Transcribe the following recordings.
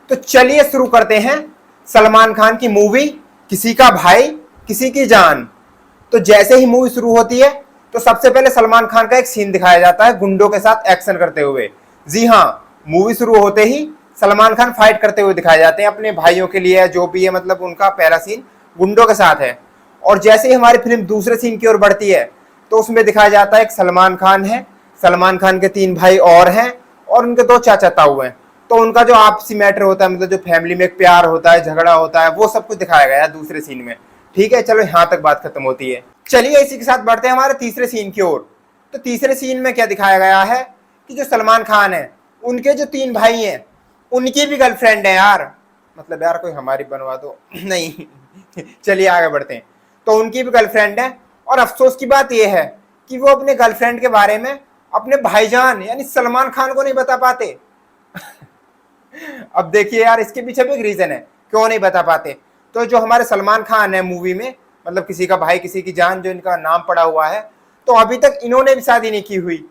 तो चलिए शुरू करते हैं सलमान खान की मूवी किसी का भाई किसी की जान। तो जैसे ही मूवी शुरू होती है तो सबसे पहले सलमान खान का एक सीन दिखाया जाता है गुंडों के साथ एक्शन करते हुए। जी हाँ, मूवी शुरू होते ही सलमान खान फाइट करते हुए दिखाए जाते हैं अपने भाइयों के लिए, जो भी है, मतलब उनका पहला सीन गुंडों के साथ है। और जैसे ही हमारी फिल्म दूसरे सीन की ओर बढ़ती है तो उसमें दिखाया जाता है एक सलमान खान है, सलमान खान के 3 भाई और हैं और उनके 2 चाचा ताऊ हैं। तो उनका जो आपसी मैटर होता है, मतलब जो फैमिली में एक प्यार होता है, झगड़ा होता है, वो सब कुछ दिखाया गया है दूसरे सीन में। ठीक है, चलो यहाँ तक बात खत्म होती है। चलिए इसी के साथ बढ़ते हैं हमारे तीसरे सीन की ओर। तो तीसरे सीन में क्या दिखाया गया है कि जो सलमान खान है उनके जो 3 भाई हैं उनकी भी गर्लफ्रेंड है यार। मतलब यार कोई हमारी बनवा दो नहीं चलिए आगे बढ़ते हैं। तो उनकी भी गर्लफ्रेंड है और अफसोस की बात यह है कि वो अपने गर्लफ्रेंड के बारे में अपने भाईजान यानी सलमान खान को नहीं बता पाते अब देखिए यार, इसके पीछे भी एक रीजन है क्यों नहीं बता पाते। तो जो हमारे सलमान खान है मूवी में, मतलब किसी का भाई किसी की जान जो इनका नाम पड़ा हुआ है, तो अभी तक इन्होंने भी शादी नहीं की हुई।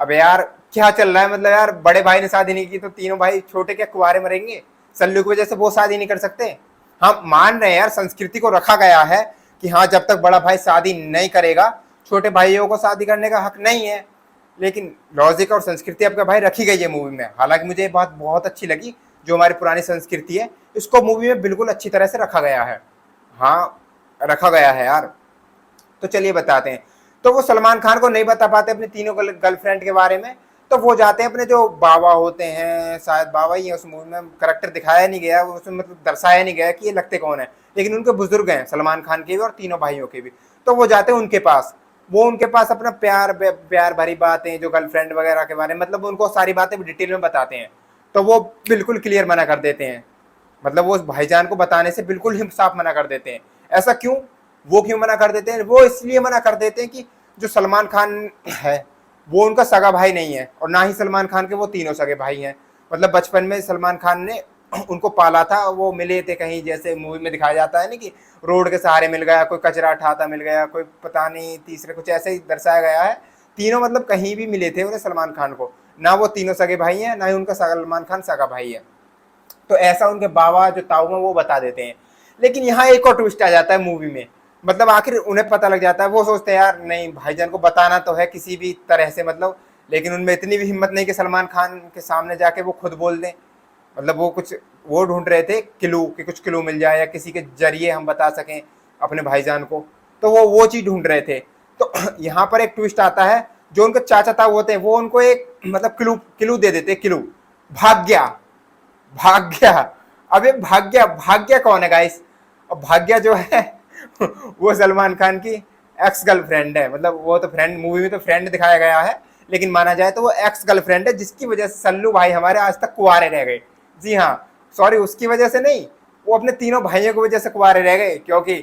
अबे यार क्या चल रहा है, मतलब यार बड़े भाई ने शादी नहीं की तो तीनों भाई छोटे क्या कुंवारे मरेंगे? सल्लू की वजह से वो शादी नहीं कर सकते? हम मान रहे हैं यार, संस्कृति को रखा गया है कि हाँ जब तक बड़ा भाई शादी नहीं करेगा छोटे भाइयों को शादी करने का हक नहीं है। लेकिन लॉजिक और संस्कृति आपका भाई रखी गई है मूवी में। हालांकि मुझे ये बात बहुत अच्छी लगी, जो हमारी पुरानी संस्कृति है इसको मूवी में बिल्कुल अच्छी तरह से रखा गया है। हाँ रखा गया है यार। तो चलिए बताते हैं। तो वो सलमान खान को नहीं बता पाते अपने तीनों गर्लफ्रेंड के बारे में। तो वो जाते हैं अपने जो बाबा होते हैं, शायद बाबा ही है उस मूवी में, करेक्टर दिखाया नहीं गया उसमें, मतलब दर्शाया नहीं गया कि ये लगते कौन है, लेकिन उनके बुजुर्ग हैं सलमान खान के भी और तीनों भाइयों के भी। तो वो जाते हैं उनके पास, वो उनके पास अपना प्यार भरी बातें जो गर्लफ्रेंड वगैरह के बारे में, मतलब उनको सारी बातें डिटेल में बताते हैं। तो वो बिल्कुल क्लियर मना कर देते हैं, मतलब वो भाईजान को बताने से बिल्कुल ही साफ मना कर देते हैं। ऐसा क्यों? वो क्यों मना कर देते हैं? वो इसलिए मना कर देते हैं कि जो सलमान खान है वो उनका सगा भाई नहीं है और ना ही सलमान खान के वो तीनों सगे भाई हैं। मतलब बचपन में सलमान खान ने उनको पाला था, वो मिले थे कहीं, जैसे मूवी में दिखाया जाता है ना कि रोड के सहारे मिल गया, कोई कचरा उठाता मिल गया, कोई पता नहीं तीसरे, कुछ ऐसे ही दर्शाया गया है। तीनों मतलब कहीं भी मिले थे उन्हें सलमान खान को, ना वो तीनों सगे भाई हैं ना ही उनका सलमान खान सगा भाई है। तो ऐसा उनके बाबा जो ताऊ हैं वो बता देते हैं। लेकिन यहाँ एक और ट्विस्ट आ जाता है मूवी में, मतलब आखिर उन्हें पता लग जाता है, वो सोचते हैं यार नहीं भाईजान को बताना तो है किसी भी तरह से, मतलब, लेकिन उनमें इतनी भी हिम्मत नहीं कि सलमान खान के सामने जाके वो खुद बोल दें। मतलब वो कुछ वो ढूंढ रहे थे क्लू, कि कुछ क्लू मिल जाए या किसी के जरिए हम बता सकें अपने भाईजान को, तो वो चीज़ ढूंढ रहे थे। तो यहाँ पर एक ट्विस्ट आता है, जो उनके चाचा ताऊ होते हैं वो उनको एक मतलब क्लू दे देते, क्लू भाग्या। भाग्या, अब ये भाग्या भाग्या कौन है गाइस? अब भाग्या जो है वो सलमान खान की एक्स गर्लफ्रेंड है। मतलब वो तो फ्रेंड, मूवी में तो फ्रेंड दिखाया गया है, लेकिन माना जाए तो वो एक्स गर्लफ्रेंड है, जिसकी वजह से सल्लू भाई हमारे आज तक कुंवारे रह गए। जी हाँ, सॉरी, उसकी वजह से नहीं, वो अपने तीनों भाइयों की वजह से कुंवारे रह गए, क्योंकि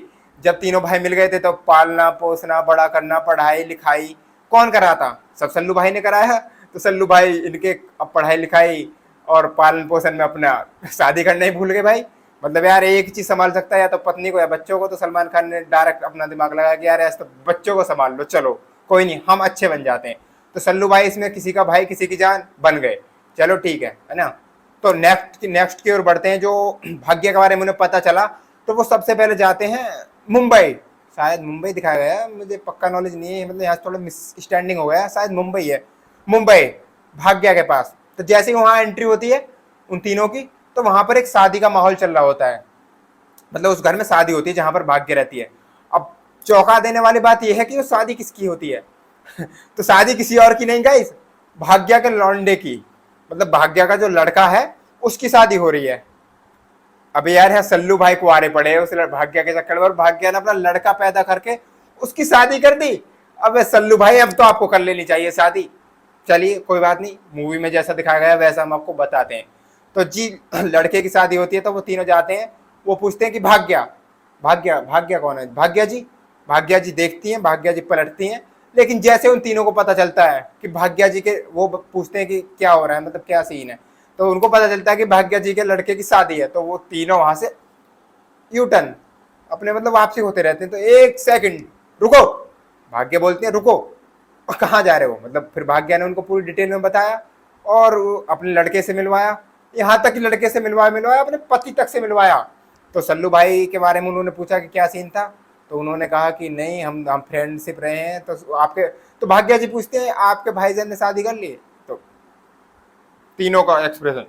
जब तीनों भाई मिल गए थे तो पालना पोसना बड़ा करना पढ़ाई लिखाई कौन करा था? सब सल्लू भाई ने कराया। तो सल्लू भाई इनके अब पढ़ाई लिखाई और पालन पोषण में अपना शादी करना ही भूल गए भाई। मतलब यार एक ही चीज संभाल सकता है, या तो पत्नी को या बच्चों को। तो सलमान खान ने डायरेक्ट अपना दिमाग लगाया कि यार ऐसा तो बच्चों को संभाल लो, चलो कोई नहीं हम अच्छे बन जाते हैं। तो सल्लू भाई इसमें किसी का भाई किसी की जान बन गए, चलो ठीक है ना। तो नेक्स्ट की ओर बढ़ते हैं। जो भाग्य के बारे में उन्हें पता चला तो वो सबसे पहले जाते हैं मुंबई, शायद मुंबई दिखाया गया है, मुझे पक्का नॉलेज नहीं है, मतलब यहाँ थोड़ा मिसस्टैंडिंग हो गया, शायद मुंबई है। मुंबई भाग्या के पास। तो जैसे ही वहाँ एंट्री होती है उन तीनों की, तो वहाँ पर एक शादी का माहौल चल रहा होता है, मतलब उस घर में शादी होती है जहाँ पर भाग्य रहती है। अब चौंका देने वाली बात यह है कि वो शादी किसकी होती है तो शादी किसी और की नहीं गाइस, भाग्या के लौंडे की, मतलब भाग्या का जो लड़का है उसकी शादी हो रही है। अबे यार यहाँ सल्लू भाई कुंवारे पड़े उस भाग्या के चक्कर में, और भाग्या ने अपना लड़का पैदा करके उसकी शादी कर दी। अब सल्लू भाई अब तो आपको कर लेनी चाहिए शादी। चलिए कोई बात नहीं, मूवी में जैसा दिखाया गया वैसा हम आपको बताते हैं। तो जी लड़के की शादी होती है तो वो तीनों जाते हैं, वो पूछते हैं कि भाग्या भाग्या भाग्या कौन है? भाग्या जी। भाग्या जी देखती हैं, भाग्या जी पलटती हैं, लेकिन जैसे उन तीनों को पता चलता है कि भाग्या जी के, वो पूछते हैं कि क्या हो रहा है, मतलब क्या सीन है, तो उनको पता चलता है कि भाग्या जी के लड़के की शादी है। तो वो तीनों वहां से यू टर्न अपने मतलब वापसी होते रहते हैं। तो एक सेकंड रुको, भाग्य बोलती है रुको, और कहाँ जा रहे हो? मतलब फिर भाग्या ने उनको पूरी डिटेल में बताया और अपने लड़के से मिलवाया, यहाँ तक कि लड़के से मिलवाया, अपने पति तक से मिलवाया। तो सल्लू भाई के बारे में उन्होंने पूछा कि क्या सीन था, तो उन्होंने कहा कि नहीं, हम फ्रेंडशिप रहे हैं। तो आपके, तो भाग्या जी पूछते हैं आपके भाईजान ने शादी कर ली? तो तीनों का एक्सप्रेशन,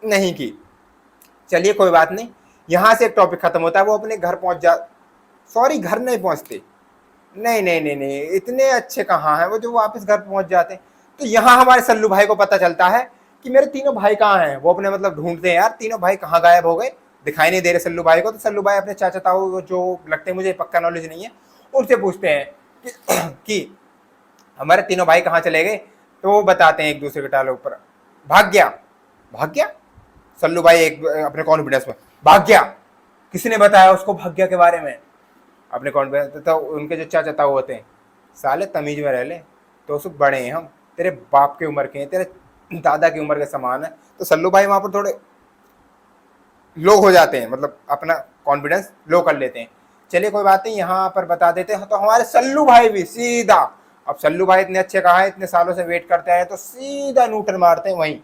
नहीं की। चलिए कोई बात नहीं, यहां से एक टॉपिक खत्म होता है। वो अपने घर पहुंच जा, सॉरी घर नहीं पहुंचते, नहीं नहीं नहीं नहीं, इतने अच्छे कहाँ हैं वो जो वापस घर पहुंच जाते हैं। तो यहाँ हमारे सल्लू भाई को पता चलता है कि मेरे तीनों भाई कहाँ हैं। वो अपने मतलब ढूंढते हैं, यार तीनों भाई कहाँ गायब हो गए, दिखाई नहीं दे रहे सल्लू भाई को। तो सल्लू भाई अपने चाचा ताऊ, जो लगते हैं, मुझे पक्का नॉलेज नहीं है, उनसे पूछते हैं कि हमारे तीनों भाई कहाँ चले गए। तो वो बताते हैं एक दूसरे के टालों पर, भाग गया। भाग गया? सल्लू भाई एक अपने कॉन्फिडेंस में, भाग गया? किसने बताया उसको भाग्या के बारे में? अपने कॉन्फिडेंस। तो उनके जो चाचा ताऊ होते हैं, साले तमीज में रह ले, तो सब बड़े हैं हम, तेरे बाप की उम्र के हैं, तेरे दादा की उम्र के समान है। तो सल्लू भाई वहां पर थोड़े लो हो जाते हैं, मतलब अपना कॉन्फिडेंस लो कर लेते हैं। चलिए कोई बात नहीं, यहाँ पर बता देते हैं। तो हमारे सल्लू भाई भी सीधा, अब सल्लू भाई इतने अच्छे कहा है, इतने सालों से वेट करते हैं, तो सीधा न्यूटन मारते हैं वहीं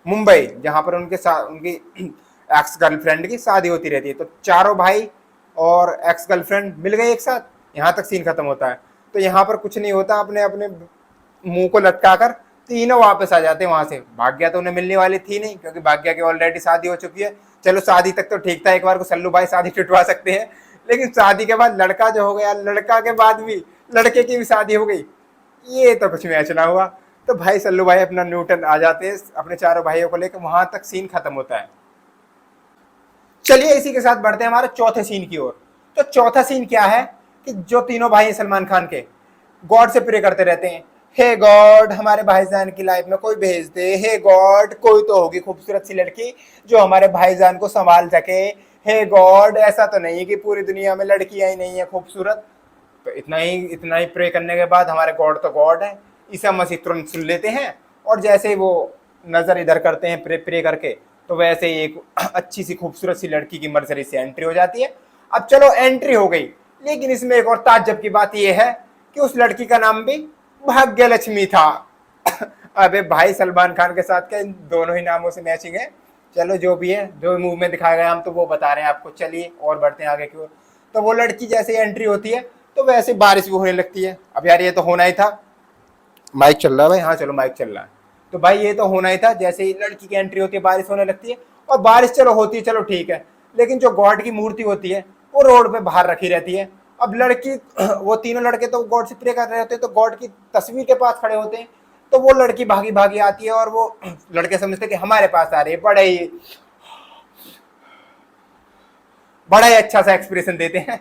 मुंबई, जहां पर उनकी एक्स गर्लफ्रेंड की शादी होती रहती है। तो चारों भाई और एक्स गर्लफ्रेंड मिल गए एक साथ, यहाँ तक सीन खत्म होता है। तो यहाँ पर कुछ नहीं होता, अपने अपने मुंह को लटका कर तीनों वापस आ जाते हैं वहां से। भाग्या तो उन्हें मिलने वाली थी नहीं, क्योंकि भाग्या की ऑलरेडी शादी हो चुकी है। चलो शादी तक तो ठीक था, एक बार को सल्लू भाई शादी टुटवा सकते हैं, लेकिन शादी के बाद लड़का जो हो गया, लड़का के बाद भी लड़के की भी शादी हो गई, ये तो कुछ मैच ना हुआ। तो भाई सल्लू भाई अपना न्यूटन आ जाते हैं अपने चारों भाइयों को लेकर, वहां तक सीन खत्म होता है। चलिए इसी के साथ बढ़ते हैं हमारे चौथे सीन की ओर। तो चौथा सीन क्या है कि जो तीनों भाई हैं सलमान खान के, गॉड से प्रे करते रहते हैं, हे गॉड हमारे भाईजान की लाइफ में कोई भेज दे, हे गॉड कोई तो होगी खूबसूरत सी लड़की जो हमारे भाईजान को संभाल सके, हे गॉड ऐसा तो नहीं है कि पूरी दुनिया में लड़कियां ही नहीं है खूबसूरत। तो इतना ही प्रे करने के बाद हमारे गॉड तो गॉड है, ईसा मसीह तुरंत सुन लेते हैं, और जैसे ही वो नजर इधर करते हैं प्रे प्रे करके, तो वैसे ही एक अच्छी सी खूबसूरत सी लड़की की मर्सरी से एंट्री हो जाती है। अब चलो एंट्री हो गई, लेकिन इसमें एक और ताज्जुब की बात यह है कि उस लड़की का नाम भी भाग्य लक्ष्मी था। अबे भाई सलमान खान के साथ क्या इन दोनों ही नामों से मैचिंग है? चलो जो भी है, जो मूव में दिखाया गया हम तो वो बता रहे हैं आपको। चलिए और बढ़ते हैं आगे की ओर। तो वो लड़की जैसे एंट्री होती है तो वैसे बारिश भी होने लगती है। अब यार ये तो होना ही था, माइक चल रहा है भाई? हाँ चलो माइक चल रहा है। तो भाई ये तो होना ही था, जैसे ही लड़की की एंट्री होती है बारिश होने लगती है। और बारिश चलो होती है, चलो ठीक है, लेकिन जो गॉड की मूर्ति होती है वो रोड पे बाहर रखी रहती है। अब लड़की वो तीनों लड़के तो गॉड से प्रे कर रहे होते हैं, तो गॉड की तस्वीर के पास खड़े होते हैं। तो वो लड़की भागी भागी आती है और वो लड़के समझते कि हमारे पास आ रही है, बड़ा ही अच्छा सा एक्सप्रेशन देते हैं।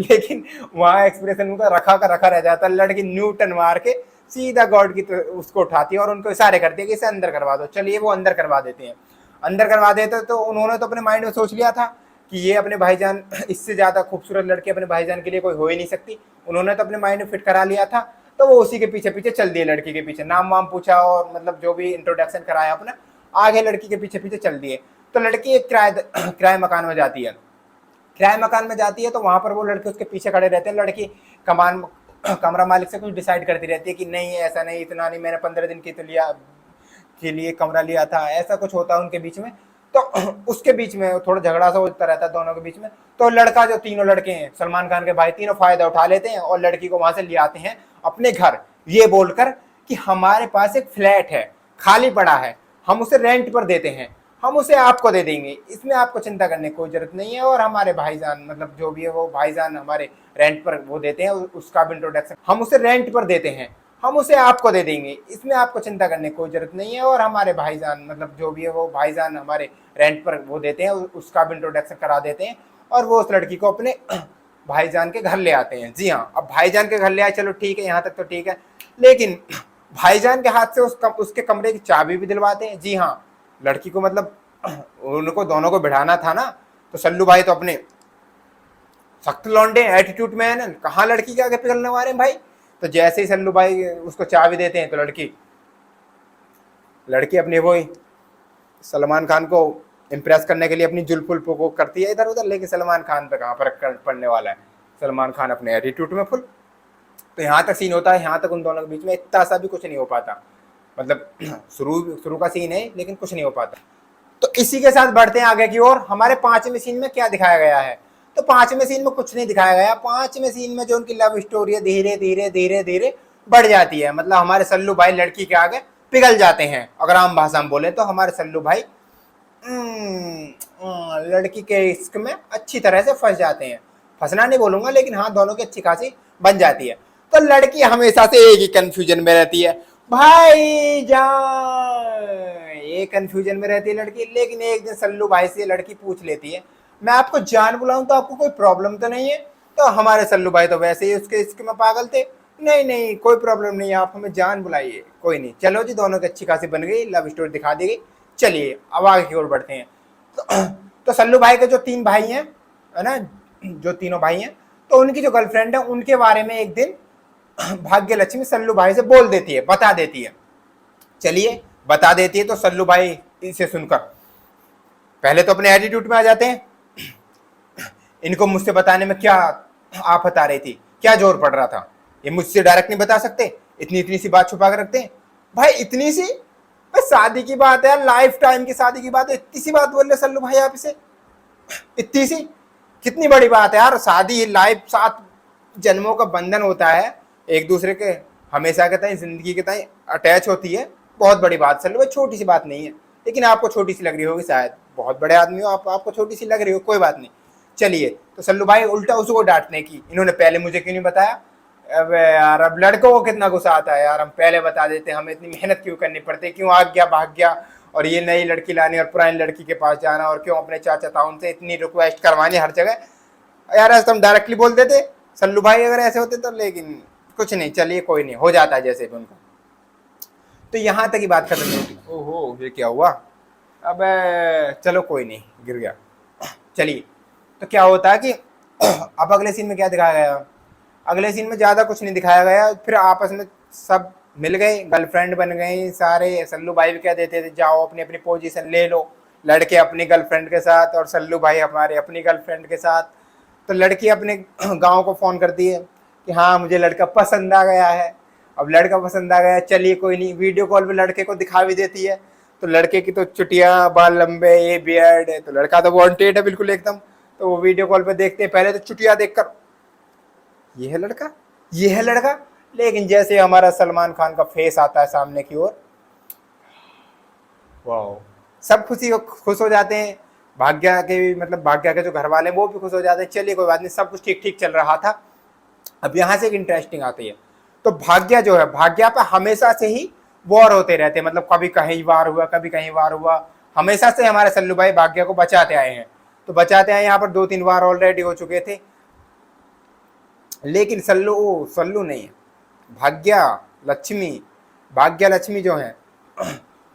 लेकिन वहां एक्सप्रेशन उनका रखा का रखा रह जाता है। लड़की न्यूटन मार के सीधा गॉड की उसको उठाती है और उनको इशारे करती है कि इसे अंदर करवा दो। चलिए वो अंदर करवा देते हैं। अंदर करवा देते तो उन्होंने तो अपने माइंड में सोच लिया था कि ये अपने भाईजान, इससे ज्यादा खूबसूरत लड़की अपने भाईजान के लिए कोई हो ही नहीं सकती। उन्होंने तो अपने माइंड में फिट करा लिया था। तो वो उसी के पीछे पीछे चल दिए, लड़की के पीछे नाम वाम पूछा और मतलब जो भी इंट्रोडक्शन कराया अपना, आगे लड़की के पीछे पीछे चल दिए। तो लड़की एक किराए मकान में जाती है। किराए मकान में जाती है तो वहां पर वो लड़के उसके पीछे खड़े रहते हैं। लड़की कमरा मालिक से कुछ डिसाइड करती रहती है कि नहीं ऐसा नहीं, इतना नहीं, मैंने 15 दिन की तो लिया के लिए कमरा लिया था, ऐसा कुछ होता है उनके बीच में। तो उसके बीच में थोड़ा झगड़ा सा होता रहता है दोनों के बीच में। तो लड़का, जो तीनों लड़के हैं सलमान खान के भाई, तीनों फायदा उठा लेते हैं और लड़की को वहां से ले आते हैं अपने घर, ये बोलकर कि हमारे पास एक फ्लैट है, खाली पड़ा है, हम उसे रेंट पर देते हैं, हम उसे आपको दे देंगे, इसमें आपको चिंता करने की कोई जरूरत नहीं है। और हमारे भाईजान, मतलब जो भी है वो भाईजान हमारे रेंट पर वो देते हैं, उसका भी इंट्रोडक्शन, हम उसे रेंट पर देते हैं, हम उसे आपको दे देंगे, इसमें आपको चिंता करने की कोई जरूरत नहीं है। और हमारे भाईजान, मतलब जो भी है वो भाईजान हमारे रेंट पर वो देते हैं, उसका भी इंट्रोडक्शन करा देते हैं। और वो उस लड़की को अपने भाईजान के घर ले आते हैं। जी हाँ, अब भाईजान के घर ले आए, चलो ठीक है, यहाँ तक तो ठीक है। लेकिन भाईजान के हाथ से उसके कमरे की चाबी भी दिलवाते हैं। जी हाँ, लड़की को मतलब उनको दोनों को बिठाना था ना। तो सल्लू भाई तो अपने सख्त लौंडे एटीट्यूड में है ना, कहाँ लड़की के आगे पिघलने वाले भाई। तो जैसे ही सल्लू भाई उसको चाबी देते हैं तो लड़की अपने वो सलमान खान को इम्प्रेस करने के लिए अपनी जुल्फुल को करती है इधर उधर, लेकिन सलमान खान पे कहाँ फर्क पड़ने वाला है, सलमान खान अपने एटीट्यूड में फुल। तो यहाँ तक सीन होता है, यहाँ तक उन दोनों के बीच में इतना सा भी कुछ नहीं हो पाता। मतलब शुरू शुरू का सीन है लेकिन कुछ नहीं हो पाता। तो इसी के साथ बढ़ते हैं आगे की ओर। हमारे 5वें सीन में क्या दिखाया गया है? तो 5वें सीन में कुछ नहीं दिखाया गया। 5वें सीन में जो उनकी लव स्टोरी है धीरे धीरे धीरे धीरे बढ़ जाती है। मतलब हमारे सल्लू भाई लड़की के आगे पिघल जाते हैं। अगर आम भाषा में बोले तो हमारे सल्लू भाई लड़की के इश्क में अच्छी तरह से फंस जाते हैं। फंसना नहीं बोलूंगा लेकिन हाँ, दोनों की अच्छी खासी बन जाती है। तो लड़की हमेशा से एक ही कंफ्यूजन में रहती है, भाई जान, ये कंफ्यूजन में रहती है लड़की। लेकिन एक दिन सल्लू भाई से लड़की पूछ लेती है, मैं आपको जान बुलाऊं तो आपको कोई प्रॉब्लम तो नहीं है? तो हमारे सल्लू भाई तो वैसे ही उसके इश्क में पागल थे, नहीं नहीं कोई प्रॉब्लम नहीं है, आप हमें जान बुलाइए, कोई नहीं। चलो जी, दोनों की अच्छी खासी बन गई, लव स्टोरी दिखा दी गई। चलिए अब आगे की ओर बढ़ते हैं। तो सल्लू भाई के जो 3 भाई हैं, है ना, जो तीनों भाई हैं, तो उनकी जो गर्लफ्रेंड है उनके बारे में एक दिन भाग्य लक्ष्मी सल्लू भाई से बोल देती है, बता देती है। चलिए बता देती है तो सल्लू भाई इसे सुनकर पहले तो अपने एटीट्यूड में आ जाते हैं। इनको मुझसे बताने में क्या आफत आ रही थी, क्या जोर पड़ रहा था? ये मुझसे डायरेक्ट नहीं बता सकते, इतनी इतनी सी बात छुपा कर रखते हैं। भाई इतनी सी, भाई शादी की बात है, लाइफ टाइम की शादी की बात है, इतनी सी बात बोल रहे सल्लू भाई आप इसे? इतनी सी कितनी बड़ी बात है यार। शादी लाइफ 7 जन्मों का बंधन होता है, एक दूसरे के हमेशा के ताई, जिंदगी के ताई अटैच होती है। बहुत बड़ी बात सल्लू भाई, छोटी सी बात नहीं है। लेकिन आपको छोटी सी लग रही होगी शायद, बहुत बड़े आदमी हो आप, आपको छोटी सी लग रही हो, कोई बात नहीं। चलिए, तो सल्लू भाई उल्टा उसको डांटने की, इन्होंने पहले मुझे क्यों नहीं बताया? अबे यार, अब लड़कों को कितना गुस्सा आता है यार, हम पहले बता देते, हमें इतनी मेहनत क्यों करनी पड़ती, क्यों आ गया भाग गया, और ये नई लड़की लानी और पुरानी लड़की के पास जाना, और क्यों अपने चाचा ताऊन से इतनी रिक्वेस्ट करवानी हर जगह। यार ऐसा हम डायरेक्टली बोल देते सल्लू भाई अगर ऐसे होते तो, लेकिन कुछ नहीं, चलिए कोई नहीं, हो जाता है जैसे भी उनका। तो यहाँ तक ही बात खत्म होती। ओहो, ये क्या हुआ? अब चलो कोई नहीं, गिर गया। चलिए, तो क्या होता है कि अब अगले सीन में क्या दिखाया गया? अगले सीन में ज़्यादा कुछ नहीं दिखाया गया। फिर आपस में सब मिल गए, गर्लफ्रेंड बन गई सारे। सल्लू भाई भी कह देते थे जाओ अपनी अपनी पोजीशन ले लो, लड़के अपनी गर्लफ्रेंड के साथ और सल्लू भाई हमारे अपनी गर्लफ्रेंड के साथ। तो लड़की अपने गांव को फ़ोन करती है कि हाँ मुझे लड़का पसंद आ गया है। अब लड़का पसंद आ गया, चलिए कोई नहीं, वीडियो कॉल पे लड़के को दिखा भी देती है। तो लड़के की तो चुटिया, बाल लंबे, ये बियर्ड है, तो लड़का तो वांटेड है बिल्कुल एकदम। तो वो वीडियो कॉल पे देखते हैं, पहले तो चुटिया देखकर ये है लड़का, ये है लड़का। लेकिन जैसे हमारा सलमान खान का फेस आता है सामने की ओर, वाह, सब खुश हो जाते हैं। भाग्या के भी, मतलब भाग्या के जो घर वाले वो भी खुश हो जाते हैं। चलिए कोई बात नहीं, सब कुछ ठीक ठीक चल रहा था। अब यहाँ से एक इंटरेस्टिंग आती है। तो भाग्या जो है, भाग्या पे हमेशा से ही वॉर होते रहते हैं, मतलब कभी कहीं वार हुआ, कभी कहीं वार हुआ। हमेशा से हमारे सल्लू भाई भाग्या को बचाते आए हैं। तो बचाते आए, यहाँ पर 2-3 बार ऑलरेडी हो चुके थे। लेकिन सल्लू नहीं है, भाग्या लक्ष्मी जो है,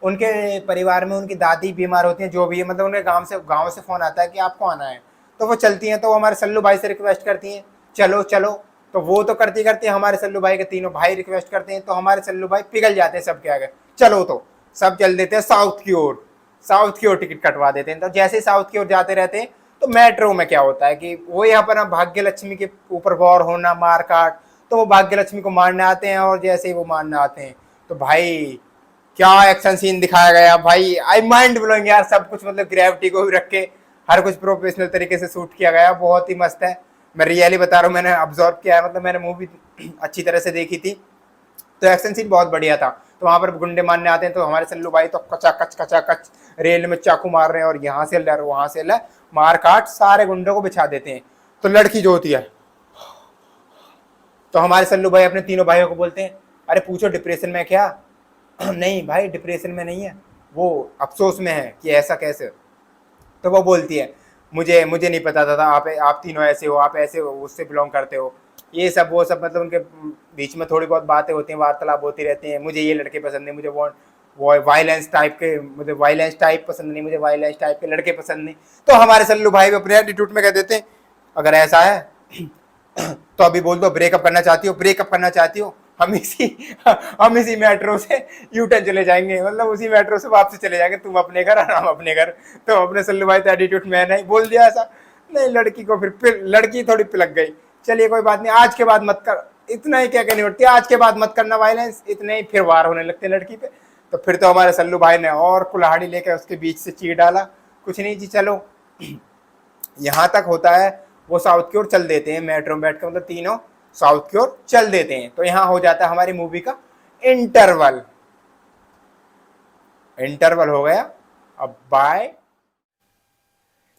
उनके परिवार में उनकी दादी बीमार होती हैं, जो भी है, मतलब उन्हें गांव से फोन आता है कि आपको आना है। तो वो चलती हैं, तो वो हमारे सल्लू भाई से रिक्वेस्ट करती हैं चलो चलो। तो वो तो करती करते हमारे सल्लू भाई के तीनों भाई रिक्वेस्ट करते हैं, तो हमारे सल्लू भाई पिघल जाते हैं सबके आगे। चलो, तो सब चल देते हैं साउथ की ओर, साउथ की ओर टिकट कटवा देते हैं। तो जैसे साउथ की ओर जाते रहते हैं, तो मेट्रो में क्या होता है कि वो यहाँ पर भाग्य लक्ष्मी के ऊपर वॉर होना, मार काट। तो वो भाग्य लक्ष्मी को मारने आते हैं, और जैसे ही वो मारने आते हैं तो भाई क्या एक्शन सीन दिखाया गया भाई, आई माइंड ब्लोइंग यार। सब कुछ मतलब ग्रेविटी को भी रख के हर कुछ प्रोफेशनल तरीके से शूट किया गया, बहुत ही मस्त है। मैं रियली बता रहा हूँ, मैंने ऑब्जर्व किया है, मतलब मैंने मूवी अच्छी तरह से देखी थी। तो एक्शन सीन बहुत बढ़िया था। तो वहाँ पर गुंडे मारने आते हैं, तो हमारे सल्लू भाई तो कचा कच रेल में चाकू मार रहे हैं, और यहाँ से लड़ वहाँ से लड़, मार काट सारे गुंडों को बिछा देते हैं। तो लड़की जो होती है, तो हमारे सल्लू भाई अपने तीनों भाइयों को बोलते हैं, अरे पूछो डिप्रेशन में क्या? नहीं भाई, डिप्रेशन में नहीं है, वो अफसोस में है कि ऐसा कैसे। तो वो बोलती है, मुझे नहीं पता था आप तीनों ऐसे हो, आप ऐसे हो, उससे बिलोंग करते हो, ये सब वो सब। मतलब उनके बीच में थोड़ी बहुत बातें होती हैं, वार्तालाप होती रहती हैं। मुझे ये लड़के पसंद नहीं, मुझे वो वायलेंस टाइप के, मुझे वायलेंस टाइप पसंद नहीं, मुझे वायलेंस टाइप के लड़के पसंद नहीं। तो हमारे सल्लू भाई अपने एटीट्यूड में कह देते हैं, अगर ऐसा है तो अभी बोल दो ब्रेकअप करना चाहती हो, हम इसी मेट्रो से यूटर्न चले जाएंगे, मतलब उसी मेट्रो से वापस चले जाएंगे, तुम अपने घर और हम अपने घर। तो अपने सल्लू भाई तो एटीट्यूड में नहीं बोल दिया ऐसा। नहीं, लड़की को फिर लड़की थोड़ी पिलक गई। चलिए कोई बात नहीं, आज के बाद मत कर, इतना ही क्या कहनी पड़ती है, आज के बाद मत करना वायलेंस, इतने ही फिर वार होने लगते लड़की पे। तो फिर तो हमारे सल्लू भाई ने और कुल्हाड़ी लेकर उसके बीच से चीर डाला, कुछ नहीं जी चलो यहाँ तक होता है। वो साउथ की ओर चल देते हैं, मेट्रो में बैठ कर, मतलब तीनों साउथ की ओर चल देते हैं। तो यहाँ हो जाता है हमारी मूवी का इंटरवल। इंटरवल हो गया, अब बाय।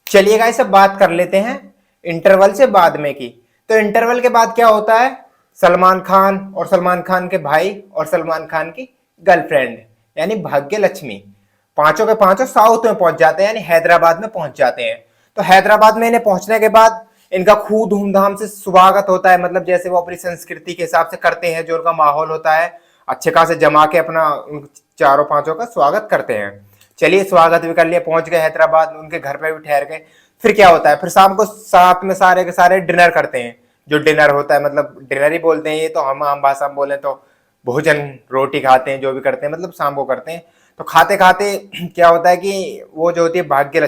चलिए गाइस सब बात कर लेते हैं इंटरवल से बाद में की। तो इंटरवल के बाद क्या होता है, सलमान खान और सलमान खान के भाई और सलमान खान की गर्लफ्रेंड यानी भाग्य लक्ष्मी, पांचों के पांचों साउथ में पहुंच जाते हैं, यानी हैदराबाद में पहुंच जाते हैं। तो हैदराबाद में इन्हें पहुंचने के बाद इनका खूब धूमधाम से स्वागत होता है, मतलब जैसे वो अपनी संस्कृति के हिसाब से करते हैं, जो उनका माहौल होता है अच्छे खासे जमा के अपना उन चारों पांचों का स्वागत करते हैं। चलिए स्वागत भी कर लिया, पहुंच गए हैदराबाद, उनके घर पे भी ठहर गए। फिर क्या होता है, फिर शाम को साथ में सारे के सारे डिनर करते हैं। जो डिनर होता है, मतलब डिनर ही बोलते हैं ये तो, हम आम भाषा में बोले तो भोजन, रोटी खाते हैं, जो भी करते हैं मतलब शाम को करते हैं। तो खाते खाते क्या होता है कि वो जो होती है भाग्य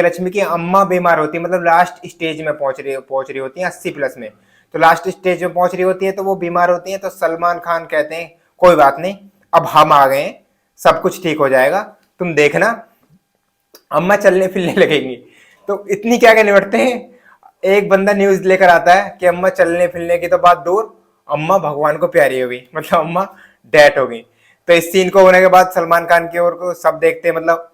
लक्ष्मी की अम्मा बीमार होती है, मतलब लास्ट स्टेज में पहुंच रही होती है 80 प्लस में। तो लास्ट स्टेज में पहुंच रही होती है, तो वो बीमार होती है। तो सलमान खान कहते हैं कोई बात नहीं, अब हम आ गए, सब कुछ ठीक हो जाएगा, तुम देखना अम्मा चलने फिरने लगेंगी। तो इतनी क्या निपटते हैं, एक बंदा न्यूज लेकर आता है कि अम्मा चलने फिरने की तो बात दूर, अम्मा भगवान को प्यारी हो गई, मतलब अम्मा डेथ हो गई। तो इस सीन को होने के बाद सलमान खान की ओर को सब देखते हैं, मतलब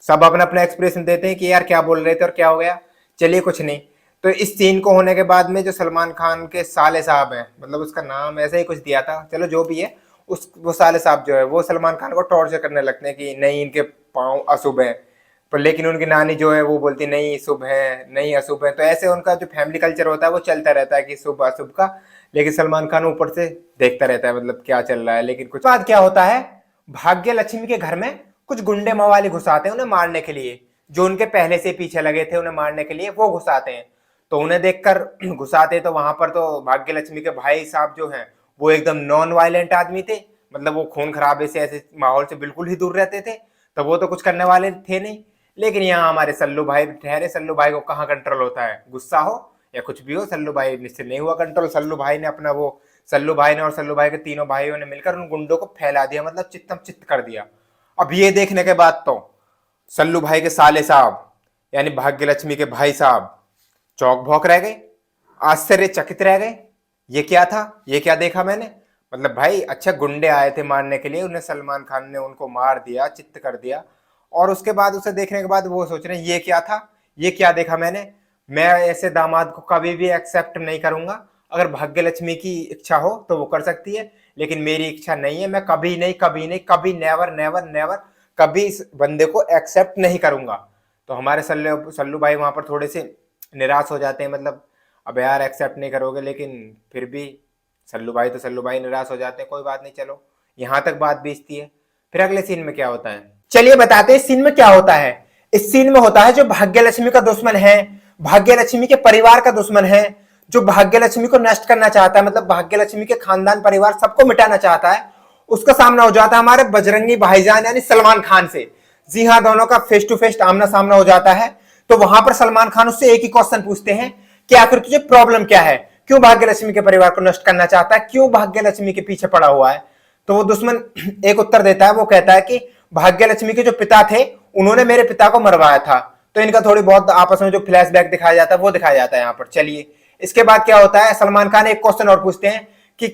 सब अपना अपना एक्सप्रेशन देते हैं कि यार क्या बोल रहे थे और क्या हो गया। चलिए कुछ नहीं। तो इस सीन को होने के बाद में जो सलमान खान के साले साहब हैं, मतलब उसका नाम ऐसे ही कुछ दिया था, चलो जो भी है, वो साले साहब जो है वो सलमान खान को टॉर्चर करने लगते हैं कि नहीं इनके पाँव अशुभ है, पर लेकिन उनकी नानी जो है वो बोलती नहीं शुभ है, नहीं अशुभ है। तो ऐसे उनका जो फैमिली कल्चर होता है वो चलता रहता है कि शुभ अशुभ का, लेकिन सलमान खान ऊपर से देखता रहता है मतलब क्या चल रहा है। लेकिन कुछ बाद क्या होता है, भाग्य लक्ष्मी के घर में कुछ गुंडे मवाली घुसाते हैं उन्हें मारने के लिए, जो उनके पहले से पीछे लगे थे उन्हें मारने के लिए, वो घुसाते हैं। तो उन्हें देखकर घुसाते, तो वहां पर तो भाग्य लक्ष्मी के भाई साहब जो हैं वो एकदम नॉन वायलेंट आदमी थे, मतलब वो खून खराबे से ऐसे माहौल से बिल्कुल ही दूर रहते थे, तो वो तो कुछ करने वाले थे नहीं। लेकिन यहाँ हमारे सल्लू भाई ठहरे, सल्लू भाई को कहाँ कंट्रोल होता है, गुस्सा हो या कुछ भी हो, सल्लू भाई से नहीं हुआ कंट्रोल। सल्लू भाई ने और सल्लू भाई के तीनों भाइयों ने मिलकर उन गुंडों को फैला दिया, मतलब चित्तम चित्त कर दिया। अब ये देखने के बाद तो सल्लू भाई के साले साहब यानी भाग्य लक्ष्मी के भाई साहब चौक भौंक रह गए, आश्चर्यचकित रह गए, ये क्या था, ये क्या देखा मैंने। मतलब भाई अच्छा गुंडे आए थे मारने के लिए, उन्हें सलमान खान ने उनको मार दिया, चित्त कर दिया, और उसके बाद उसे देखने के बाद वो सोच रहे हैं ये क्या था, ये क्या देखा मैंने। मैं ऐसे दामाद को कभी भी एक्सेप्ट नहीं करूंगा। अगर भाग्य लक्ष्मी की इच्छा हो तो वो कर सकती है, लेकिन मेरी इच्छा नहीं है। मैं कभी नहीं कभी नहीं कभी नेवर नेवर नेवर कभी इस बंदे को एक्सेप्ट नहीं करूंगा। तो हमारे सल्लू भाई वहां पर थोड़े से निराश हो जाते हैं, मतलब अब यार एक्सेप्ट नहीं करोगे, लेकिन फिर भी सल्लू भाई निराश हो जाते हैं, कोई बात नहीं चलो, यहाँ तक बात बेचती है। फिर अगले सीन में क्या होता है, चलिए बताते हैं इस सीन में क्या होता है। इस सीन में होता है जो भाग्य लक्ष्मी का दुश्मन है, भाग्य लक्ष्मी के परिवार का दुश्मन है, जो भाग्य लक्ष्मी को नष्ट करना चाहता है, मतलब भाग्य लक्ष्मी के खानदान परिवार सबको मिटाना चाहता है, उसका सामना हो जाता है हमारे बजरंगी भाईजान यानी सलमान खान से। जी हाँ, दोनों का फेस टू फेस आमना सामना हो जाता है। तो वहां पर सलमान खान उससे एक ही क्वेश्चन पूछते हैं कि आखिर तुझे प्रॉब्लम क्या है, क्यों भाग्य लक्ष्मी के परिवार को नष्ट करना चाहता है, क्यों भाग्य लक्ष्मी के पीछे पड़ा हुआ है। तो वो दुश्मन एक उत्तर देता है, वो कहता है कि भाग्य लक्ष्मी के जो पिता थे उन्होंने मेरे पिता को मरवाया था। तो इनका थोड़ी बहुत आपस में जो फ्लैशबैक दिखाया जाता है वो दिखाया जाता है यहाँ पर। चलिए इसके बाद क्या होता है, सलमान खान एक क्वेश्चन और पूछते हैं कि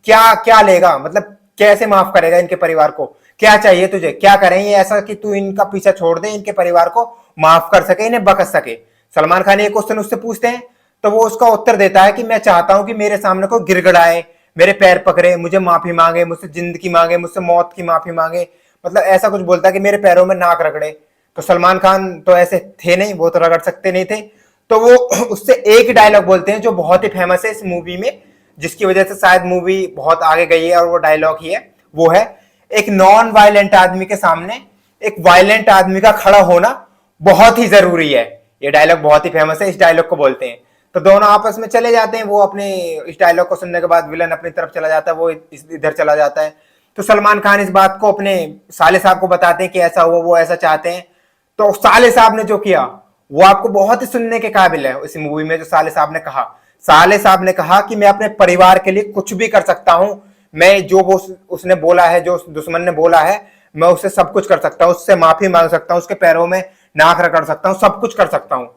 क्या क्या लेगा, मतलब कैसे माफ करेगा इनके परिवार को, क्या चाहिए तुझे, क्या करें ये ऐसा कि तू इनका पीछा छोड़ दे, इनके परिवार को माफ कर सके, इन्हें बख्श सके। सलमान खान ये क्वेश्चन उससे पूछते हैं, तो वो उसका उत्तर देता है कि मैं चाहता हूं कि मेरे सामने कोई गिड़गिड़ाए, मेरे पैर पकड़े, मुझे माफी मांगे, मुझसे जिंदगी मांगे, मुझसे मौत की माफी मांगे, मतलब ऐसा कुछ बोलता है कि मेरे पैरों में नाक रगड़े। तो सलमान खान तो ऐसे थे नहीं, वो तो रगड़ सकते नहीं थे। तो वो उससे एक डायलॉग बोलते हैं जो बहुत ही फेमस है इस मूवी में, जिसकी वजह से शायद मूवी बहुत आगे गई है, और वो डायलॉग ही है, वो है एक नॉन वायलेंट आदमी के सामने एक वायलेंट आदमी का खड़ा होना बहुत ही जरूरी है। ये डायलॉग बहुत ही फेमस है, इस डायलॉग को बोलते हैं। तो दोनों आपस में चले जाते हैं, वो अपने इस डायलॉग को सुनने के बाद विलन अपनी तरफ चला जाता है, वो इधर चला जाता है। तो सलमान खान इस बात को अपने साले साहब को बताते हैं कि ऐसा हुआ, वो ऐसा चाहते हैं। तो साले साहब ने जो किया वो आपको बहुत ही सुनने के काबिल है इस मूवी में। जो साले साहब ने कहा कि मैं अपने परिवार के लिए कुछ भी कर सकता हूं, मैं जो वो उसने बोला है, जो उस दुश्मन ने बोला है, मैं उससे सब कुछ कर सकता हूँ, उससे माफी मांग सकता हूँ, उसके पैरों में नाक रगड़ सकता हूँ, सब कुछ कर सकता हूँ।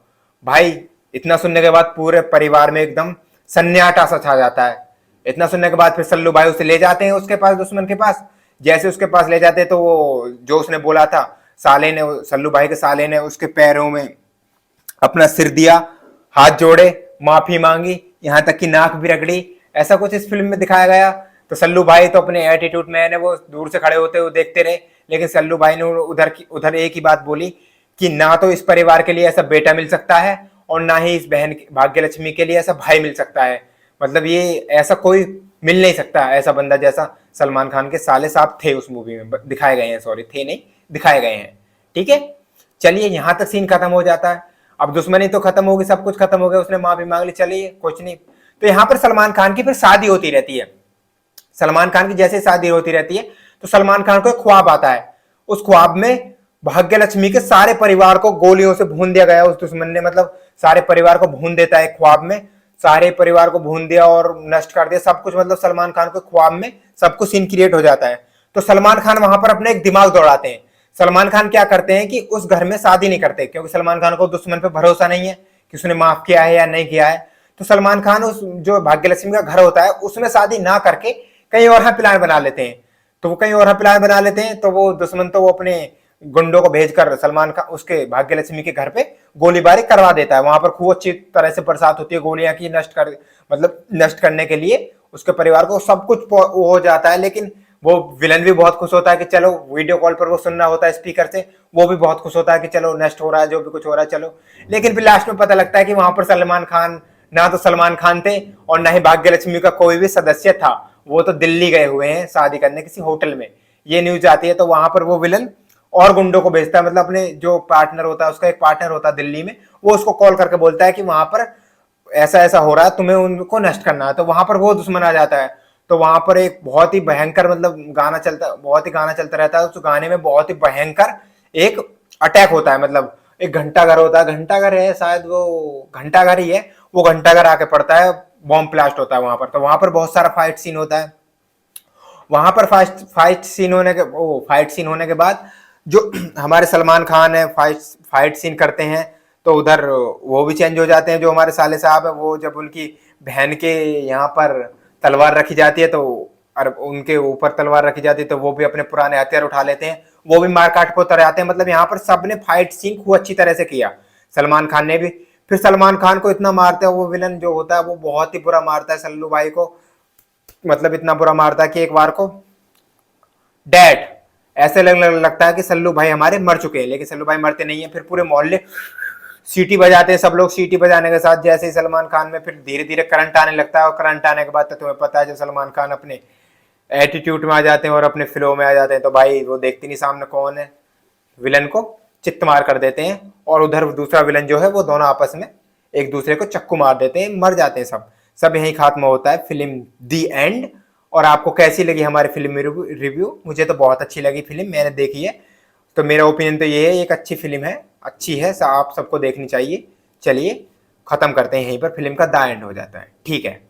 भाई इतना सुनने के बाद पूरे परिवार में एकदम सन्नाटा सा छा जाता है। इतना सुनने के बाद फिर सल्लू भाई उसे ले जाते हैं उसके पास, दुश्मन के पास। जैसे उसके पास ले जाते हैं तो वो जो उसने बोला था, साले ने, सल्लू भाई के साले ने उसके पैरों में अपना सिर दिया, हाथ जोड़े, माफी मांगी, यहां तक कि नाक भी रगड़ी। ऐसा कुछ इस फिल्म में दिखाया गया। तो सल्लू भाई तो अपने एटीट्यूड में है वो दूर से खड़े होते हुए देखते रहे, लेकिन सल्लू भाई ने उधर एक ही बात बोली कि ना तो इस परिवार के लिए ऐसा बेटा मिल सकता है और ना ही इस बहन भाग्य लक्ष्मी के लिए ऐसा भाई मिल सकता है। मतलब ये ऐसा कोई मिल नहीं सकता, ऐसा बंदा जैसा सलमान खान के साले साहब थे उस मूवी में, दिखाए गए हैं, सॉरी थे नहीं, दिखाए गए हैं। ठीक है, चलिए यहां तक सीन खत्म हो जाता है। अब दुश्मनी तो खत्म होगी, सब कुछ खत्म हो गया, उसने माफी मांग ली, चलिए कुछ नहीं। तो यहाँ पर सलमान खान की फिर शादी होती रहती है। सलमान खान की जैसे शादी होती रहती है तो सलमान खान को एक ख्वाब आता है। उस ख्वाब में भाग्य लक्ष्मी के सारे परिवार को गोलियों से भून दिया गया, उस दुश्मन ने मतलब सारे परिवार को भून देता है ख्वाब में, सारे परिवार को भून दिया और नष्ट कर दिया सब कुछ। मतलब सलमान खान को ख्वाब में सब कुछ सीन क्रिएट हो जाता है। तो सलमान खान वहां पर अपने एक दिमाग दौड़ाते हैं। सलमान खान क्या करते हैं कि उस घर में शादी नहीं करते, क्योंकि सलमान खान को दुश्मन पे भरोसा नहीं है कि उसने माफ किया है या नहीं किया है। तो सलमान खान उस जो भाग्यलक्ष्मी का घर होता है उसमें शादी ना करके कहीं और प्लान बना लेते हैं। तो वो कहीं और प्लान बना लेते हैं, तो वो दुश्मन तो वो अपने गुंडों को भेजकर सलमान खान उसके भाग्यलक्ष्मी के घर पे गोलीबारी करवा देता है। वहां पर खूब अच्छी तरह से बरसात होती है गोलियां की, मतलब नष्ट करने के लिए उसके परिवार को सब कुछ हो जाता है। लेकिन वो विलन भी बहुत खुश होता है कि चलो, वीडियो कॉल पर वो सुनना होता है स्पीकर से, वो भी बहुत खुश होता है कि चलो नष्ट हो रहा है, जो भी कुछ हो रहा है चलो। लेकिन फिर लास्ट में पता लगता है कि वहां पर सलमान खान, ना तो सलमान खान थे और ना ही भाग्यलक्ष्मी का कोई भी सदस्य था, वो तो दिल्ली गए हुए हैं शादी करने किसी होटल में। ये न्यूज आती है तो वहां पर वो विलन और गुंडों को भेजता है, मतलब अपने जो पार्टनर होता है, उसका एक पार्टनर होता है दिल्ली में, वो उसको कॉल करके बोलता है कि वहां पर ऐसा ऐसा हो रहा है, तुम्हें उनको नष्ट करना है। तो वहां पर वो दुश्मन आ जाता है। तो वहां पर एक बहुत ही भयंकर मतलब गाना चलता रहता है। उस गाने में बहुत ही भयंकर एक अटैक होता है, मतलब एक घंटाघर होता है, घंटाघर है शायद, वो घंटाघर ही है, वो घंटाघर आके पड़ता है, बॉम्ब ब्लास्ट होता है वहां पर। तो वहां पर बहुत सारा फाइट सीन होता है। वहां पर फाइट सीन होने के बाद जो हमारे सलमान खान है फाइट सीन करते हैं, तो उधर वो भी चेंज हो जाते हैं। जो हमारे साले साहब है, वो जब उनकी बहन के यहाँ पर तलवार रखी जाती है, तो उनके ऊपर तलवार रखी जाती है, तो वो भी अपने पुराने हथियार उठा लेते हैं, वो भी मार काट को उतर आते हैं। मतलब यहाँ पर सबने फाइट सीन खूब अच्छी तरह से किया, सलमान खान ने भी। फिर सलमान खान को इतना मारते हैं, वो विलन जो होता है वो बहुत ही बुरा मारता है सल्लू भाई को, मतलब इतना बुरा मारता है कि एक बार को डेड ऐसे लगता है कि सल्लू भाई हमारे मर चुके हैं, लेकिन सल्लू भाई मरते नहीं है। फिर पूरे मोहल्ले सीटी बजाते हैं, सब लोग सीटी बजाने के साथ जैसे ही सलमान खान में फिर धीरे धीरे करंट आने लगता है, और करंट आने के बाद तो तुम्हें पता है जब सलमान खान अपने एटीट्यूड में आ जाते हैं और अपने फ्लो में आ जाते हैं, तो भाई वो देखते नहीं सामने कौन है, विलन को चित्त मार कर देते हैं। और उधर दूसरा विलन जो है वो दोनों आपस में एक दूसरे को चक्कू मार देते हैं, मर जाते हैं सब यही खात्मा होता है फिल्म दी एंड। और आपको कैसी लगी हमारी फिल्म रिव्यू? मुझे तो बहुत अच्छी लगी फिल्म, मैंने देखी है, तो मेरा ओपिनियन तो ये है, एक अच्छी फिल्म है, अच्छी है, आप सबको देखनी चाहिए। चलिए खत्म करते हैं यहीं पर, फिल्म का द एंड हो जाता है। ठीक है।